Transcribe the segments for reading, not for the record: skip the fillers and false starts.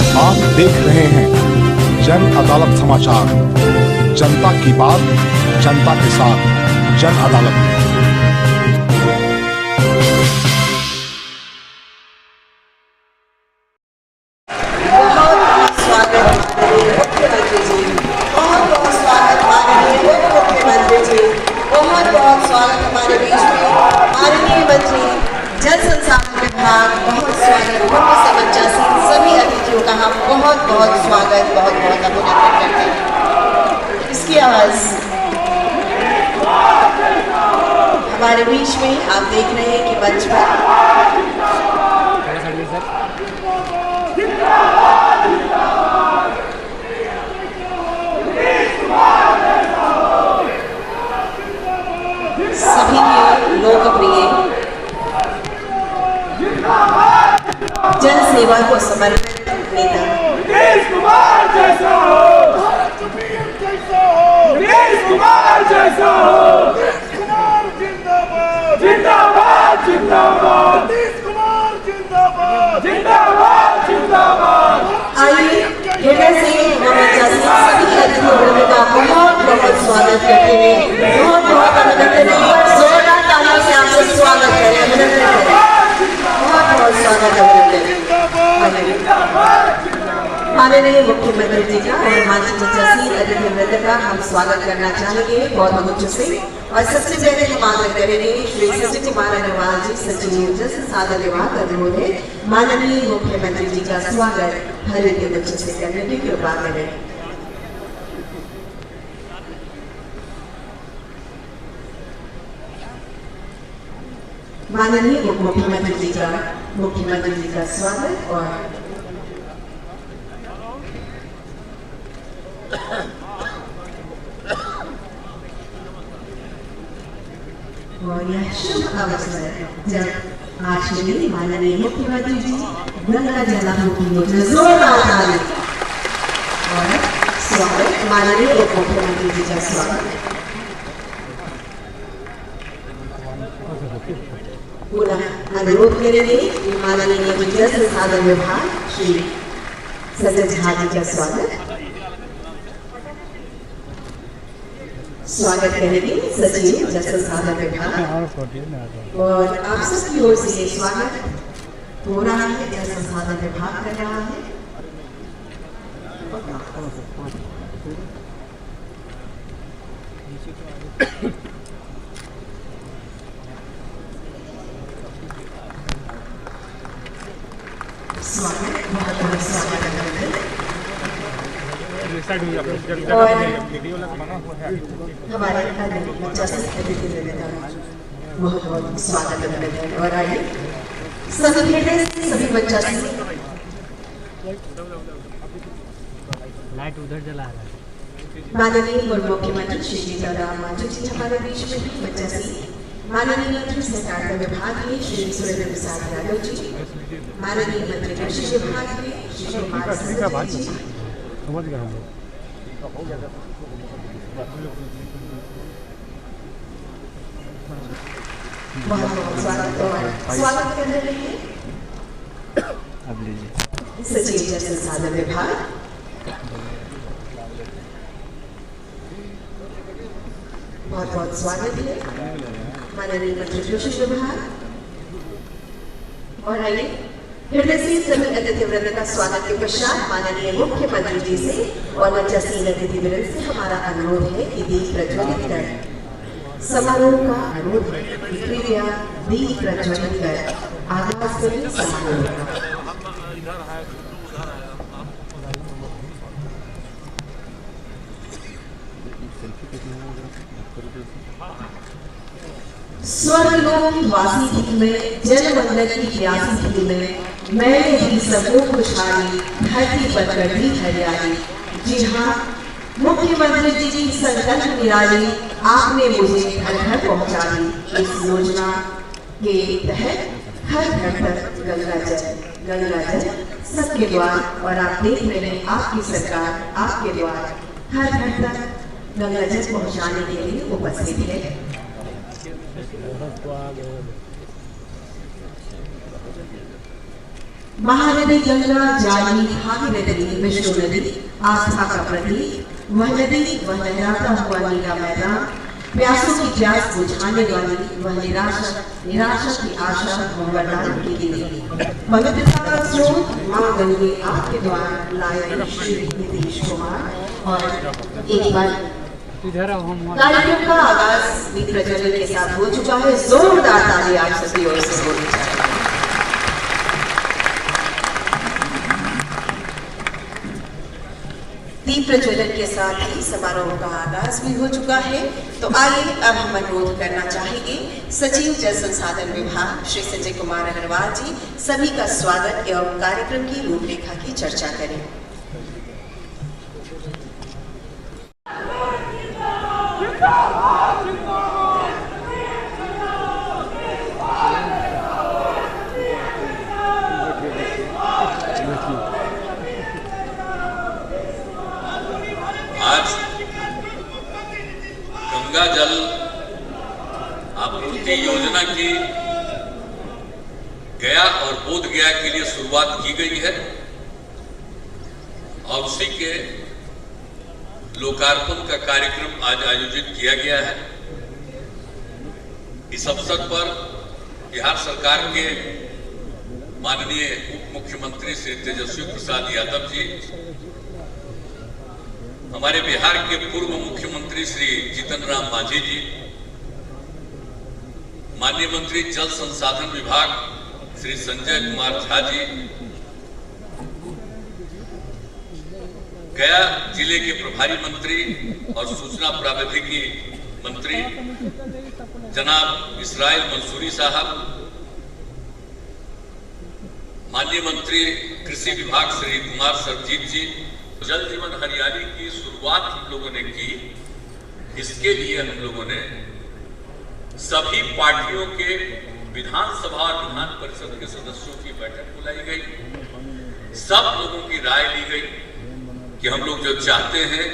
आप देख रहे हैं जन अदालत समाचार। जनता की बात जनता के साथ, जन अदालत में। बहुत स्वागत मुख्यमंत्री जी, बहुत स्वागत माननीय उप मुख्यमंत्री जी, बहुत स्वागत हमारे बीच में माननीय मंत्री जल संसाधन विभाग, बहुत स्वागत मुख्य समंजसी सभी अतिथियों का हम बहुत स्वागत बहुत अभिनंदन करते हैं। इसकी आवाज हमारे बीच में आप देख रहे हैं कि मंच पर सभी के लोकप्रिय जन सेवा को समर्पित नेता आइए हृदय से सभी अतिथियों का बहुत स्वागत करते हैं, बहुत अभिनंदन है। जोरदार तालियों से आपसे स्वागत करें, अभिनंदन करें, बहुत स्वागत अभिनंदन। माननीय मुख्यमंत्री जी का और माननीय अतिथि वृंद का हम स्वागत करना चाहेंगे बहुत उच्च से। और सबसे पहले हम आग्रह करेंगे श्री सचिव कुमार अग्रवाल जी, सचिव जल संसाधन विभाग का अनुरोध है माननीय मुख्यमंत्री जी का स्वागत हृदय उच्च से करने की कृपा करें। माननीय उप मुख्यमंत्री जी का स्वागत। और यह शुभ अवसर जब आज के दिन माननीय मुख्यमंत्री जी गंगा जलापूर्ति योजना जोरदार ताली और स्वागत माननीय उप मुख्यमंत्री जी का स्वागत। पुनः अनुरोध करेंगे माननीय जल संसाधन विभाग श्री सचिव झा जी का स्वागत करेंगे सचिव जल संसाधन विभाग। और आप सबकी ओर से ये स्वागत हो रहा है, जल संसाधन विभाग कर रहा है। स्वागत बहुत स्वागत और हमारे बहुत स्वागत अभिनंदन। और आइए सभी हृदय से सभी बच्चा लाइट उधर जला रहा है। माननीय पूर्व मुख्यमंत्री श्री जीतनराम मांझी जी हमारे बीच में भी बच्चा माननीय मंत्री सहकारिता विभाग के श्री सुरेंद्र प्रसाद यादव जी, माननीय मंत्री कृषि विभाग के श्री कुमार जी, समझ गए हम लोग। बहुत स्वागत कर रहे हैं सचिव जल संसाधन विभाग। बहुत स्वागत है माननीय मंत्री कृषि विभाग। और आइए हृदय से सभी अतिथि वृंद का स्वागत के पश्चात माननीय मुख्यमंत्री जी से और मंचासीन अतिथि वृंद से हमारा अनुरोध है कि दीप प्रज्वलित कर समारोह का अनुरोध है। कृपया दीप प्रज्वलित कर आगाज करें समारोह का। स्वर्गलोक वासी थी मैं, जल मंडल की प्यासी थी मैंने भी सबको खुशहाली धरती पर कर दी हरियाली। जी हाँ, मुख्यमंत्री जी की संकल्प निराली आपने मुझे घर घर पहुंचा दी। इस योजना के तहत हर घर तक गंगा जल सबके द्वार। और आप देख रहे हैं आपकी सरकार आपके द्वार हर घर तक गंगा जल पहुंचाने के लिए उपस्थित है। महानदी गंगा, जानी, भागीरथी, विष्णु नदी, आस्था का प्रतीक, वह नदी, वह लहराता हुआ नीला मैदान, प्यासों की प्यास बुझाने वाली, वह निराशा की आशा और वरदान की देवी, पवित्रता का स्रोत मां गंगे आपके द्वार लाए श्री नीतीश कुमार। और एक बार इधर आओ, हम कार्यक्रम का आगाज दीप प्रज्वलन के साथ हो चुका है। जोरदार ताली आप सभी ओर से होनी चाहिए। दीप प्रज्वलन के साथ ही समारोह का आगाज भी हो चुका है। तो आइए अब हम अनुरोध करना चाहेंगे सचिव जल संसाधन विभाग श्री संजय कुमार अग्रवाल जी सभी का स्वागत एवं कार्यक्रम की रूपरेखा की चर्चा करें। आज गंगा जल आपूर्ति योजना की गया और बोध गया के लिए शुरुआत की गई है और उसी के लोकार्पण का कार्यक्रम आज आयोजित किया गया है। इस अवसर पर बिहार सरकार के माननीय उप मुख्यमंत्री श्री तेजस्वी प्रसाद यादव जी, हमारे बिहार के पूर्व मुख्यमंत्री श्री जीतन राम मांझी जी, माननीय मंत्री जल संसाधन विभाग श्री संजय कुमार झा जी, गया जिले के प्रभारी मंत्री और सूचना प्रावैधिकी मंत्री जनाब इसराइल मंसूरी साहब, माननीय मंत्री कृषि विभाग श्री कुमार सरजीत जी, जल जीवन हरियाली की शुरुआत हम लोगों ने की। इसके लिए हम लोगों ने सभी पार्टियों के विधानसभा और विधान परिषद के सदस्यों की बैठक बुलाई गई। सब लोगों की राय ली गई कि हम लोग जो चाहते हैं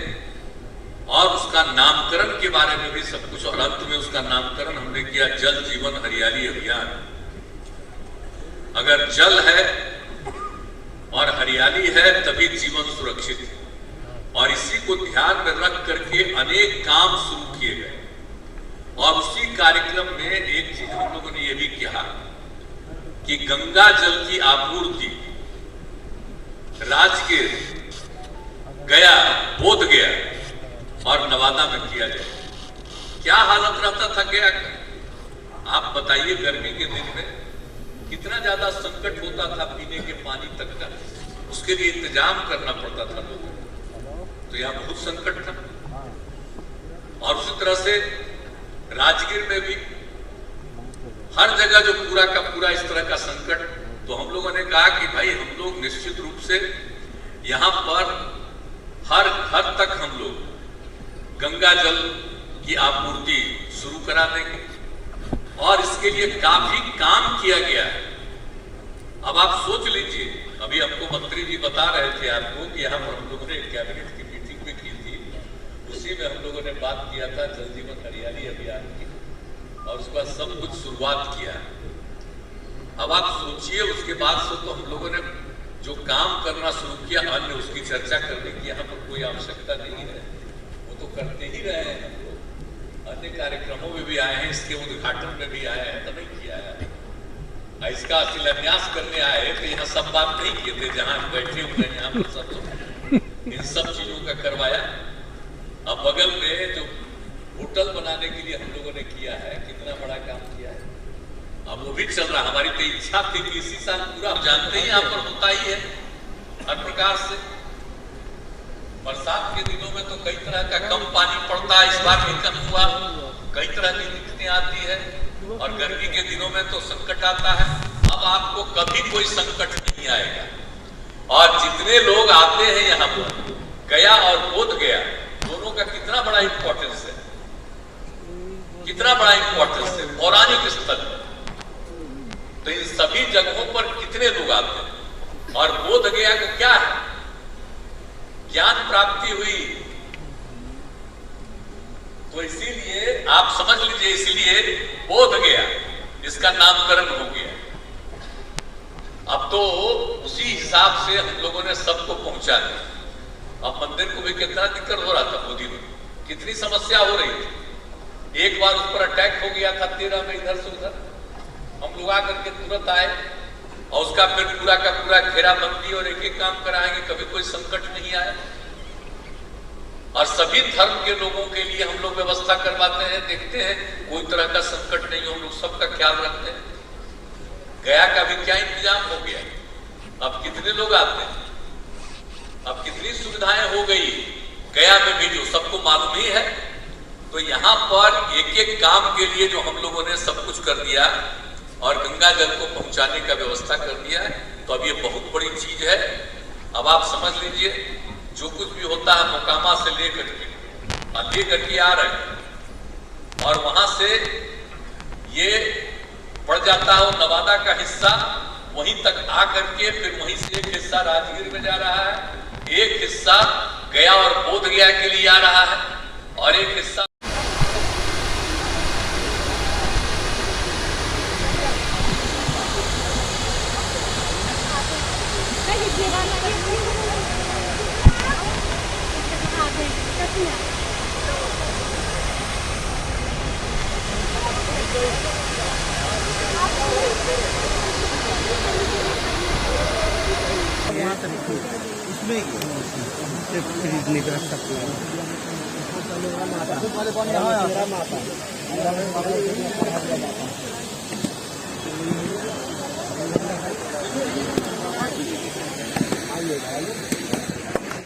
और उसका नामकरण के बारे में भी सब कुछ, और अंत में उसका नामकरण हमने किया जल जीवन हरियाली अभियान। अगर जल है और हरियाली है तभी जीवन सुरक्षित है, और इसी को ध्यान में रख करके अनेक काम शुरू किए गए। और उसी कार्यक्रम में एक चीज हम लोगों ने यह भी कहा कि गंगा जल की आपूर्ति राजगीर, गया, बोध गया और नवादा में किया जाए। क्या हालत रहता था गया का? आप बताइए, गर्मी के दिन में कितना ज्यादा संकट होता था पीने के पानी तक का, उसके लिए इंतजाम करना पड़ता था लोगों को। तो यहाँ बहुत संकट था। और उसी तरह से राजगीर में भी हर जगह जो पूरा का पूरा इस तरह का संकट, तो हम लोगों ने कहा कि भाई हम लोग निश्चित रूप से यहाँ पर हर घर तक हम लोग गंगा जल की आपूर्ति शुरू करा देंगे, और इसके लिए काफी काम किया गया है। अब आप सोच लीजिए, अभी हमको मंत्री जी बता रहे थे आपको कि यहाँ पर हम लोगों ने कैबिनेट की मीटिंग भी की थी, उसी में हम लोगों ने बात किया था जल जीवन हरियाली अभियान की, और उसके बाद सब कुछ शुरुआत किया है। अब आप सोचिए, उसके बाद से तो हम लोगों ने जो काम करना शुरू किया, अन्य उसकी चर्चा करने की यहाँ पर कोई आवश्यकता नहीं है, वो तो करते ही रहे हैं। हम लोग अन्य कार्यक्रमों में भी आए हैं, इसके उद्घाटन में भी आए हैं, तो नहीं किया है। इसका शिलान्यास करने आए तो यहाँ सब बात नहीं किए थे, जहाँ बैठे हुए हैं यहाँ पर सब इन सब चीजों का करवाया। अब बगल में जो होटल बनाने के लिए हम लोगों ने किया है, कितना बड़ा काम किया है, अब वो भी चल रहा। हमारी तो इच्छा थी कि इसी साल पूरा, जानते ही यहाँ पर होता ही है हर प्रकार से। बरसात के दिनों में तो कई तरह का कम पानी पड़ता है, इस बार भी कम हुआ, कई तरह की दिक्कतें आती है, और गर्मी के दिनों में तो संकट आता है। अब आपको कभी कोई संकट नहीं आएगा। और जितने लोग आते हैं यहाँ पर, गया और बोध गया दोनों का कितना बड़ा इंपॉर्टेंस है, कितना बड़ा इंपॉर्टेंस है पौराणिक स्थल। तो इन सभी जगहों पर कितने लोग आते हैं, और बोध गया को क्या है, ज्ञान प्राप्ति हुई। तो इसीलिए आप समझ लीजिए, इसलिए बोध गया इसका नामकरण हो गया। अब तो उसी हिसाब से हम लोगों ने सबको पहुंचा दिया। अब मंदिर को भी कितना दिक्कत हो रहा था मोदी में, कितनी समस्या हो रही थी। एक बार उस पर अटैक हो गया था 13 में इधर से उधर, हम लोग आकर के तुरंत आए और उसका फिर पूरा का पूरा घेराबंदी और एक एक काम कराएंगे, कभी कोई संकट नहीं आया। और सभी धर्म के लोगों के लिए हम लोग व्यवस्था करवाते हैं, देखते हैं कोई तरह का संकट नहीं हो, हम लोग सबका ख्याल रखते हैं। गया का भी क्या इंतजाम हो गया, अब कितने लोग आते हैं, अब कितनी सुविधाएं हो गई गया में भी, जो सबको मालूम ही है। तो यहाँ पर एक एक काम के लिए जो हम लोगों ने सब कुछ कर दिया और गंगा जल को पहुंचाने का व्यवस्था कर दिया है, तो अब ये बहुत बड़ी चीज है। अब आप समझ लीजिए, जो कुछ भी होता है मोकामा से लेकर के आ रहे हैं और वहां से ये पड़ जाता है नवादा का हिस्सा, वहीं तक आ करके फिर वहीं से एक हिस्सा राजगीर में जा रहा है, एक हिस्सा गया और बोध गया के लिए आ रहा है और एक हिस्सा उसमें खरीदने का सकता